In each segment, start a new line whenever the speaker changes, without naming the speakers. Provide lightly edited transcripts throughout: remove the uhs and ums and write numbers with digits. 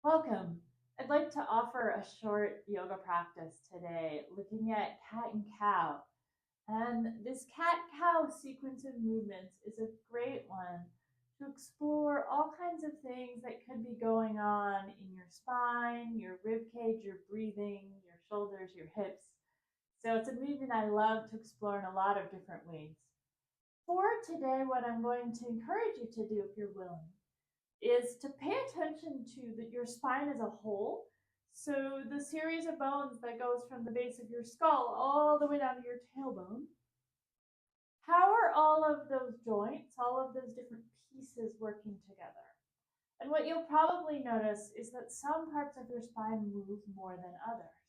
Welcome. I'd like to offer a short yoga practice today looking at cat and cow. And this cat cow sequence of movements is a great one to explore all kinds of things that could be going on in your spine, your rib cage, your breathing, your shoulders, your hips. So it's a movement I love to explore in a lot of different ways. For today, what I'm going to encourage you to do, if you're willing, is to pay attention to your spine as a whole. So the series of bones that goes from the base of your skull all the way down to your tailbone. How are all of those joints, all of those different pieces working together? And what you'll probably notice is that some parts of your spine move more than others.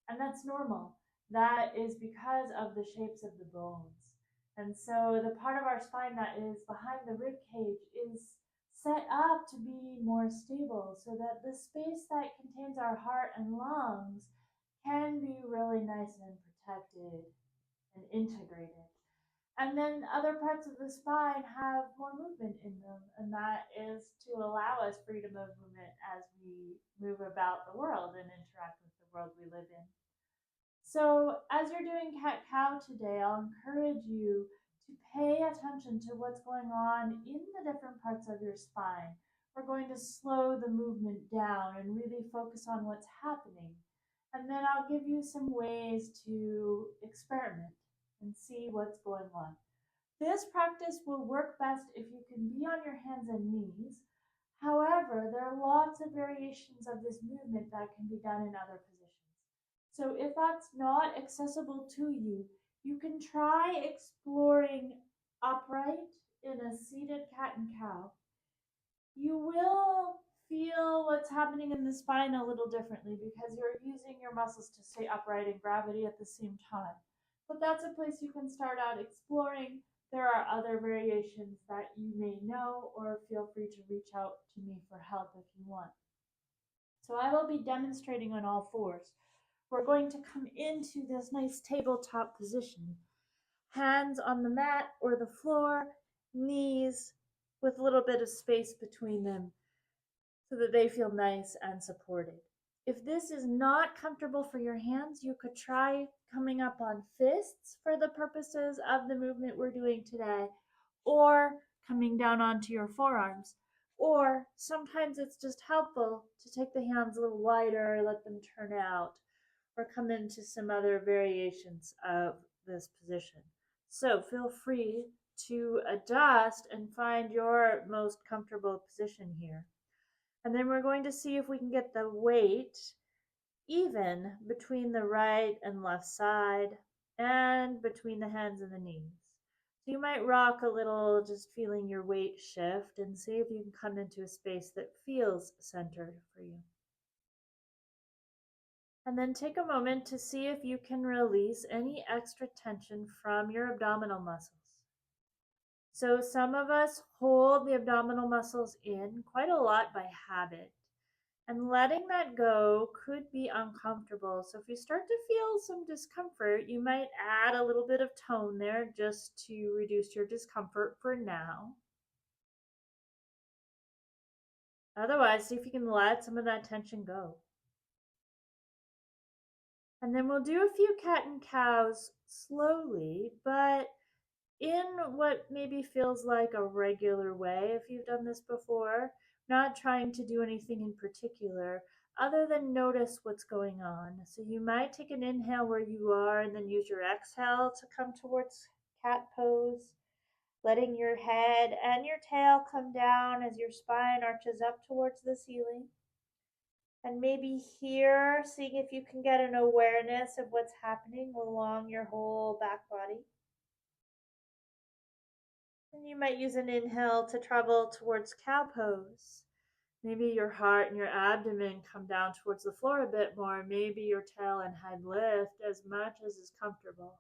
And that's normal. That is because of the shapes of the bones. And so the part of our spine that is behind the rib cage is set up to be more stable so that the space that contains our heart and lungs can be really nice and protected and integrated. And then other parts of the spine have more movement in them, and that is to allow us freedom of movement as we move about the world and interact with the world we live in. So, as you're doing cat cow today, I'll encourage you to pay attention to what's going on in the different parts of your spine. We're going to slow the movement down and really focus on what's happening. And then I'll give you some ways to experiment and see what's going on. This practice will work best if you can be on your hands and knees. However, there are lots of variations of this movement that can be done in other positions. So if that's not accessible to you, you can try exploring upright in a seated cat and cow. You will feel what's happening in the spine a little differently because you're using your muscles to stay upright and gravity at the same time. But that's a place you can start out exploring. There are other variations that you may know, or feel free to reach out to me for help if you want. So I will be demonstrating on all fours. We're going to come into this nice tabletop position. Hands on the mat or the floor, knees with a little bit of space between them so that they feel nice and supported. If this is not comfortable for your hands, you could try coming up on fists for the purposes of the movement we're doing today, or coming down onto your forearms. Or sometimes it's just helpful to take the hands a little wider, let them turn out, or come into some other variations of this position. So feel free to adjust and find your most comfortable position here. And then we're going to see if we can get the weight even between the right and left side and between the hands and the knees. So you might rock a little, just feeling your weight shift, and see if you can come into a space that feels centered for you. And then take a moment to see if you can release any extra tension from your abdominal muscles. So some of us hold the abdominal muscles in quite a lot by habit. And letting that go could be uncomfortable. So if you start to feel some discomfort, you might add a little bit of tone there just to reduce your discomfort for now. Otherwise, see if you can let some of that tension go. And then we'll do a few cat and cows slowly, but in what maybe feels like a regular way if you've done this before, not trying to do anything in particular other than notice what's going on. So you might take an inhale where you are and then use your exhale to come towards cat pose, letting your head and your tail come down as your spine arches up towards the ceiling. And maybe here, seeing if you can get an awareness of what's happening along your whole back body. And you might use an inhale to travel towards cow pose. Maybe your heart and your abdomen come down towards the floor a bit more. Maybe your tail and head lift as much as is comfortable.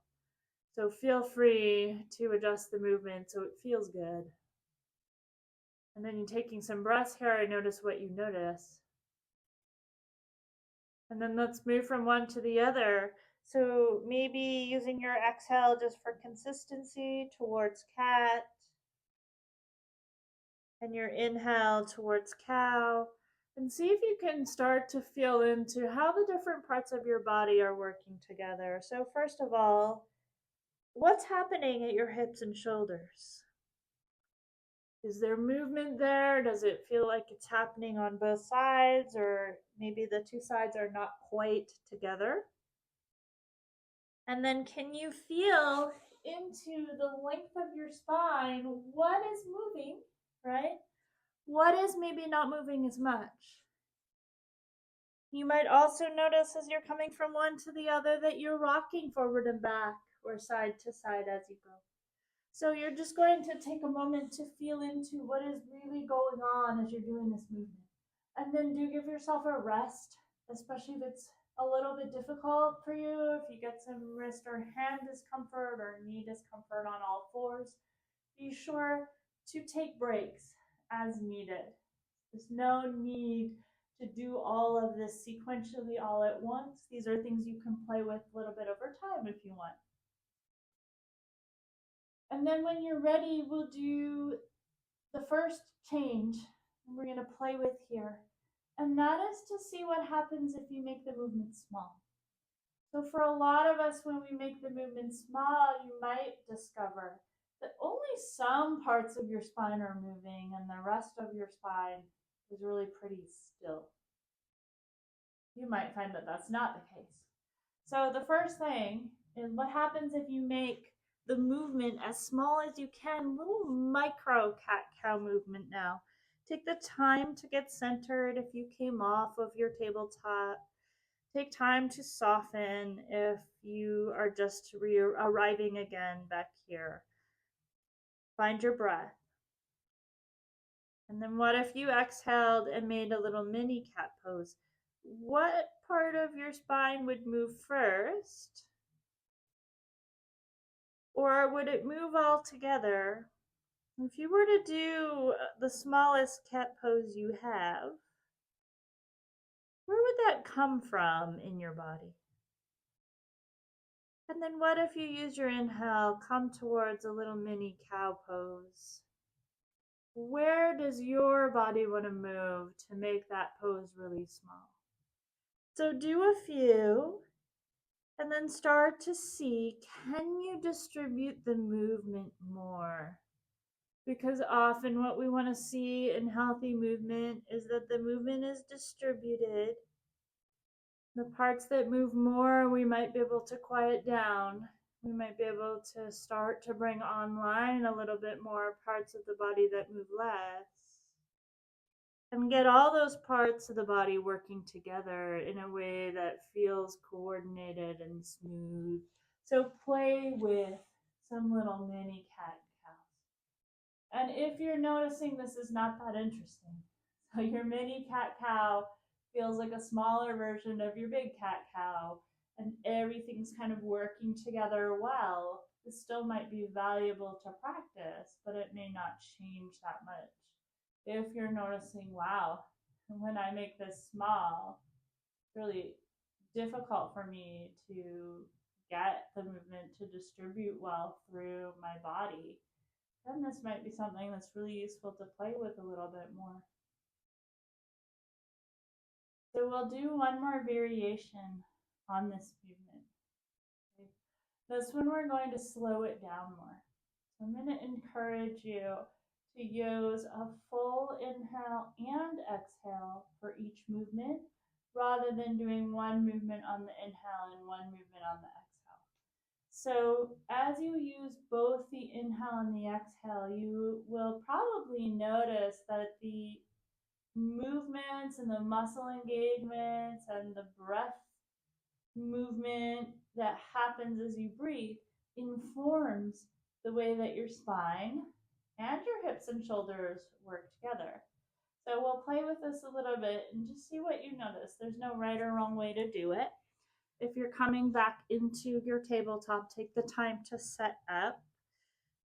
So feel free to adjust the movement so it feels good. And then you're taking some breaths here and notice what you notice. And then let's move from one to the other. So maybe using your exhale just for consistency towards cat, and your inhale towards cow, And see if you can start to feel into how the different parts of your body are working together. So, first of all, what's happening at your hips and shoulders? Is there movement there? Does it feel like it's happening on both sides, or maybe the two sides are not quite together? And then can you feel into the length of your spine? What is moving, right? What is maybe not moving as much? You might also notice as you're coming from one to the other that you're rocking forward and back or side to side as you go. So you're just going to take a moment to feel into what is really going on as you're doing this movement. And then do give yourself a rest, especially if it's a little bit difficult for you, if you get some wrist or hand discomfort or knee discomfort on all fours. Be sure to take breaks as needed. There's no need to do all of this sequentially all at once. These are things you can play with a little bit over time if you want. And then when you're ready, we'll do the first change we're going to play with here. And that is to see what happens if you make the movement small. So, for a lot of us, when we make the movement small, you might discover that only some parts of your spine are moving and the rest of your spine is really pretty still. You might find that that's not the case. So, the first thing is what happens if you make the movement as small as you can, little micro cat cow movement now. Take the time to get centered if you came off of your tabletop. Take time to soften if you are just arriving again back here. Find your breath. And then what if you exhaled and made a little mini cat pose? What part of your spine would move first? Or would it move all together? If you were to do the smallest cat pose you have, where would that come from in your body? And then what if you use your inhale, come towards a little mini cow pose? Where does your body want to move to make that pose really small? So do a few and then start to see, can you distribute the movement more? Because often what we want to see in healthy movement is that the movement is distributed. The parts that move more, we might be able to quiet down. We might be able to start to bring online a little bit more parts of the body that move less. And get all those parts of the body working together in a way that feels coordinated and smooth. So play with some little mini cat cows. And if you're noticing this is not that interesting, so your mini cat cow feels like a smaller version of your big cat cow, and everything's kind of working together well, this still might be valuable to practice, but it may not change that much. If you're noticing, wow, when I make this small, it's really difficult for me to get the movement to distribute well through my body, then this might be something that's really useful to play with a little bit more. So we'll do one more variation on this movement. Okay? This one we're going to slow it down more. So I'm going to encourage you to use a full inhale and exhale for each movement rather than doing one movement on the inhale and one movement on the exhale. So as you use both the inhale and the exhale, you will probably notice that the movements and the muscle engagements and the breath movement that happens as you breathe informs the way that your spine and your hips and shoulders work together. So we'll play with this a little bit and just see what you notice. There's no right or wrong way to do it. If you're coming back into your tabletop, take the time to set up,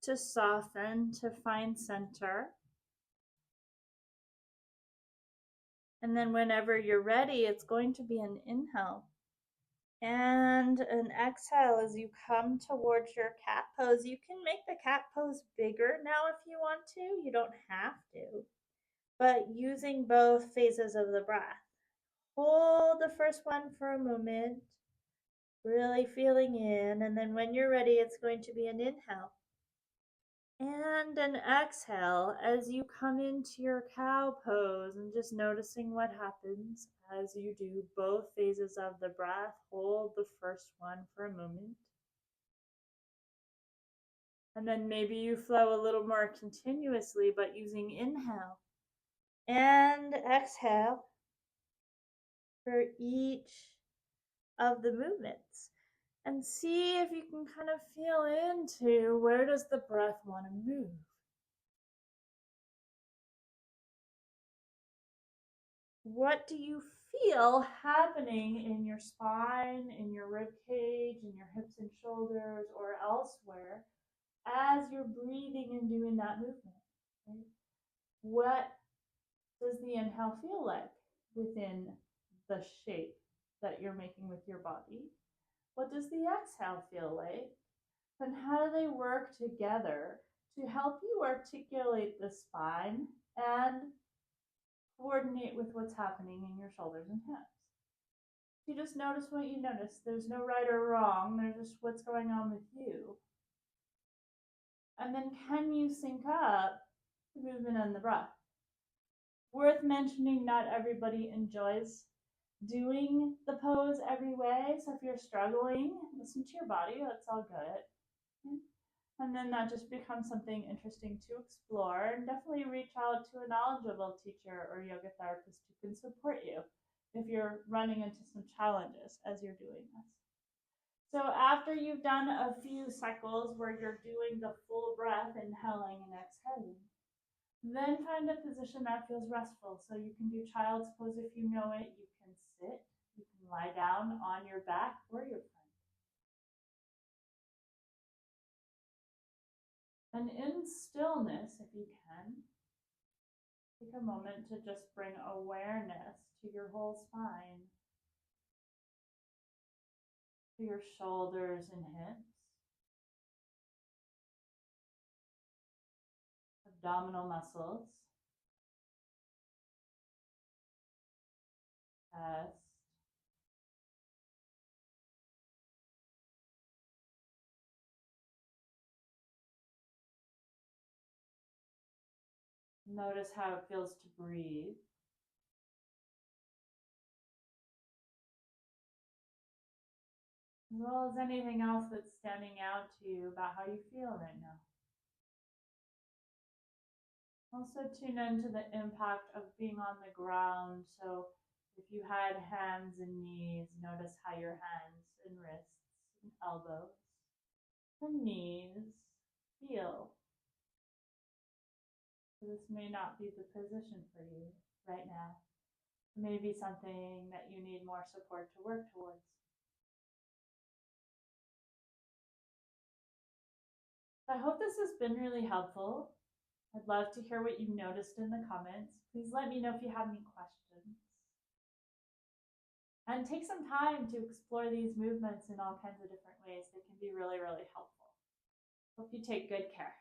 to soften, to find center. And then whenever you're ready, it's going to be an inhale and an exhale as you come towards your cat pose. You can make the cat pose bigger now if you want to. You don't have to.
but using both phases of the breath. Hold the first one for a moment, really feeling in, and then when you're ready, it's going to be an inhale and an exhale as you come into your cow pose, and just noticing what happens as you do both phases of the breath. Hold the first one for a moment. And then maybe you flow a little more continuously, but using inhale and exhale for each of the movements. And see if you can kind of feel into where does the breath want to move. What do you feel happening in your spine, in your rib cage, in your hips and shoulders, or elsewhere as you're breathing and doing that movement? Right? What does the inhale feel like within the shape that you're making with your body? What does the exhale feel like? And how do they work together to help you articulate the spine and coordinate with what's happening in your shoulders and hips? You just notice what you notice. There's no right or wrong, there's just what's going on with you. And then can you sync up the movement and the breath? Worth mentioning, not everybody enjoys doing the pose every way. So if you're struggling, listen to your body, that's all good. And then that just becomes something interesting to explore. And definitely reach out to a knowledgeable teacher or yoga therapist who can support you if you're running into some challenges as you're doing this. So after you've done a few cycles where you're doing the full breath, inhaling and exhaling, then find a position that feels restful. So you can do child's pose if you know it. You can sit, you can lie down on your back or your front. And in stillness, if you can, take a moment to just bring awareness to your whole spine, to your shoulders and hips, abdominal muscles, chest, notice how it feels to breathe. As well as anything else that's standing out to you about how you feel right now. Also tune into the impact of being on the ground. So if you had hands and knees, notice how your hands and wrists and elbows and knees feel. So this may not be the position for you right now. It may be something that you need more support to work towards. I hope this has been really helpful. I'd love to hear what you've noticed in the comments. Please let me know if you have any questions. And take some time to explore these movements in all kinds of different ways. They can be really, really helpful. Hope you take good care.